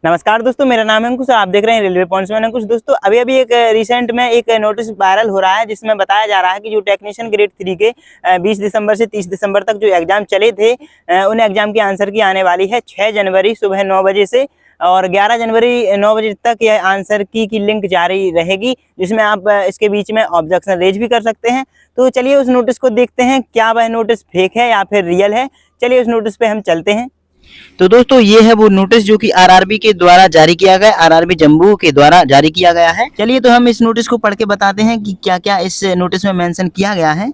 नमस्कार दोस्तों, मेरा नाम है अंकुश। आप देख रहे हैं रेलवे पॉइंट्स में अंकुश। दोस्तों अभी एक रिसेंट में एक नोटिस वायरल हो रहा है जिसमें बताया जा रहा है कि जो टेक्नीशियन ग्रेड 3 के 20 दिसंबर से 30 दिसंबर तक जो एग्जाम चले थे उन एग्जाम की आंसर की आने वाली है 6 जनवरी सुबह 9 बजे से और 11 जनवरी 9 बजे तक यह आंसर की लिंक जारी रहेगी, जिसमें आप इसके बीच में ऑब्जेक्शन रेज भी कर सकते हैं। तो चलिए उस नोटिस को देखते हैं, क्या वह नोटिस फेक है या फिर रियल है। चलिए उस नोटिस पे हम चलते हैं। तो दोस्तों ये है वो नोटिस जो कि आरआरबी के द्वारा जारी किया गया, आरआरबी जम्मू के द्वारा जारी किया गया है। चलिए तो हम इस नोटिस को पढ़ के बताते हैं कि क्या क्या इस नोटिस में मेंशन किया गया है।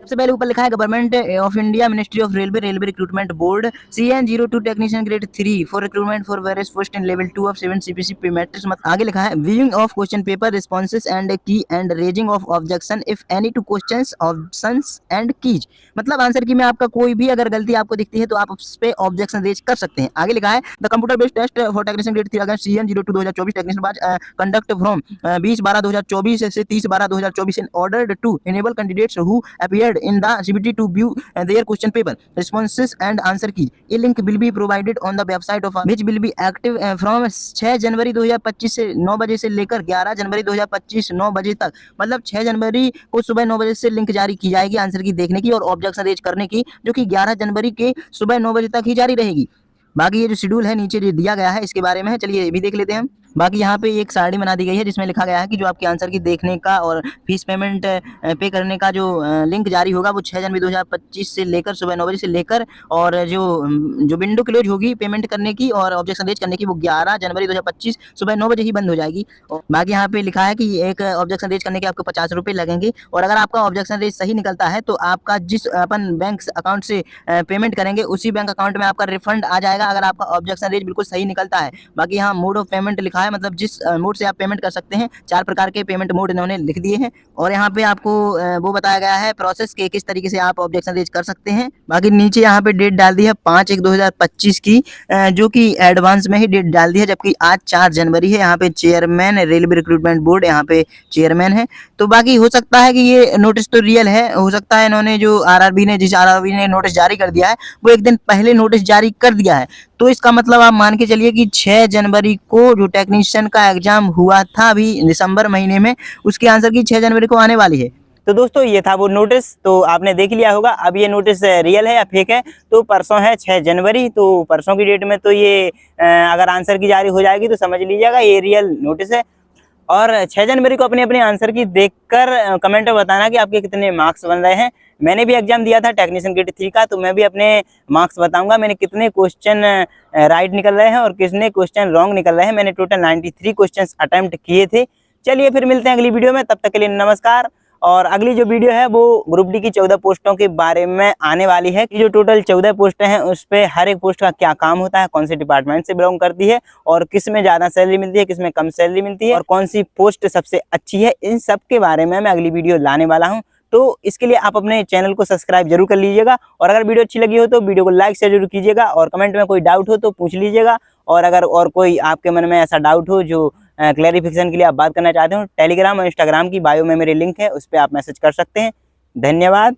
सबसे पहले ऊपर लिखा है government of India ministry of railway railway recruitment board CN02 technician grade 3 for recruitment for various post in level 2 of 7 CPC pay matrix. आगे लिखा है viewing of question paper responses and key and raising of objection if any to questions options and keys. मतलब answer key में आपका कोई भी अगर गलती आपको दिखती है तो आप उस पे ऑब्जेक्शन रेज कर सकते हैं। आगे लिखा है the computer based test for technician grade 3 against CN02 2024 technician batch conduct from 20/12/2024 से 30/12/2024 in order to enable candidates who appeared in the CBT to view their question paper responses and answer keys. A link will be provided on the website of which will be active from 6 जनवरी 2025 से 9 बजे से लेकर 11 जनवरी 2025 9 बजे तक। मतलब 6 जनवरी को सुबह 9 बजे से लिंक जारी की जाएगी आंसर की देखने की और ऑब्जेक्शन रेज करने की, जो कि 11 जनवरी के सुबह 9 बजे तक ही जारी रहेगी। बाकी ये जो शेड्यूल है नीचे जो दिया गया है इसके बारे में है, चलिए ये भी देख लेते हैं हम। बाकी यहाँ पे एक सारणी बना दी गई है जिसमें लिखा गया है कि जो आपके आंसर की देखने का और फीस पेमेंट पे करने का जो लिंक जारी होगा वो 6 जनवरी 2025 से लेकर सुबह 9 बजे से लेकर, और जो विंडो क्लोज होगी पेमेंट करने की और ऑब्जेक्शन रेज करने की वो 11 जनवरी 2025 सुबह 9 बजे ही बंद हो जाएगी। और बाकी यहाँ पे लिखा है कि एक ऑब्जेक्शन रेज करने के आपको 50 रुपये लगेंगे, और अगर आपका ऑब्जेक्शन रेज सही निकलता है तो आपका जिस अपन बैंक अकाउंट से पेमेंट करेंगे उसी बैंक अकाउंट में आपका रिफंड आ जाएगा अगर आपका ऑब्जेक्शन रेज बिल्कुल सही निकलता है। बाकी यहाँ मोड ऑफ पेमेंट लिखा है, मतलब जिस मोड से आप पेमेंट कर सकते हैं। 4 प्रकार के पेमेंट मोड इन्होंने लिख दिए हैं, और यहाँ पे आपको वो बताया गया है प्रोसेस के किस तरीके से आप ऑब्जेक्शन रेज कर सकते हैं। बाकी नीचे यहाँ पे डेट डाल दी है 5/1/2025 की, जो कि एडवांस में ही डेट डाल दी है, जबकि आज 4 जनवरी है। यहाँ पे चेयरमैन रेलवे रिक्रूटमेंट बोर्ड यहाँ पे चेयरमैन है। तो बाकी हो सकता है कि ये नोटिस तो रियल है, हो सकता है इन्होंने जो आरआरबी ने नोटिस जारी कर दिया है वो एक दिन पहले नोटिस जारी कर दिया है। तो इसका मतलब आप मान के चलिए कि 6 जनवरी को जो टेक्नीशियन का एग्जाम हुआ था अभी दिसंबर महीने में, उसकी आंसर की 6 जनवरी को आने वाली है। तो दोस्तों ये था वो नोटिस, तो आपने देख लिया होगा। अब ये नोटिस रियल है या फेक है, तो परसों है 6 जनवरी, तो परसों की डेट में तो ये अगर आंसर की जारी हो जाएगी तो समझ लीजिएगा ये रियल नोटिस है। और 6 जनवरी को अपने अपने आंसर की देखकर कमेंट में बताना कि आपके कितने मार्क्स बन रहे हैं। मैंने भी एग्जाम दिया था टेक्नीशियन ग्रेड 3 का, तो मैं भी अपने मार्क्स बताऊंगा मैंने कितने क्वेश्चन राइट निकल रहे हैं और कितने क्वेश्चन रॉन्ग निकल रहे हैं। मैंने टोटल 93 क्वेश्चन अटेम्प्ट किए थे। चलिए फिर मिलते हैं अगली वीडियो में, तब तक के लिए नमस्कार। और अगली जो वीडियो है वो ग्रुप डी की 14 पोस्टों के बारे में आने वाली है कि जो टोटल 14 पोस्टें हैं उस पे हर एक पोस्ट का क्या काम होता है, कौन से डिपार्टमेंट से बिलोंग करती है और किस में ज़्यादा सैलरी मिलती है, किस में कम सैलरी मिलती है और कौन सी पोस्ट सबसे अच्छी है। इन सब के बारे में मैं अगली वीडियो लाने वाला हूँ, तो इसके लिए आप अपने चैनल को सब्सक्राइब जरूर कर लीजिएगा। और अगर वीडियो अच्छी लगी हो तो वीडियो को लाइक शेयर जरूर कीजिएगा, और कमेंट में कोई डाउट हो तो पूछ लीजिएगा। और अगर और कोई आपके मन में ऐसा डाउट हो जो क्लैरिफिकेशन के लिए आप बात करना चाहते हो, टेलीग्राम और इंस्टाग्राम की बायो में मेरे लिंक है, उस पर आप मैसेज कर सकते हैं। धन्यवाद।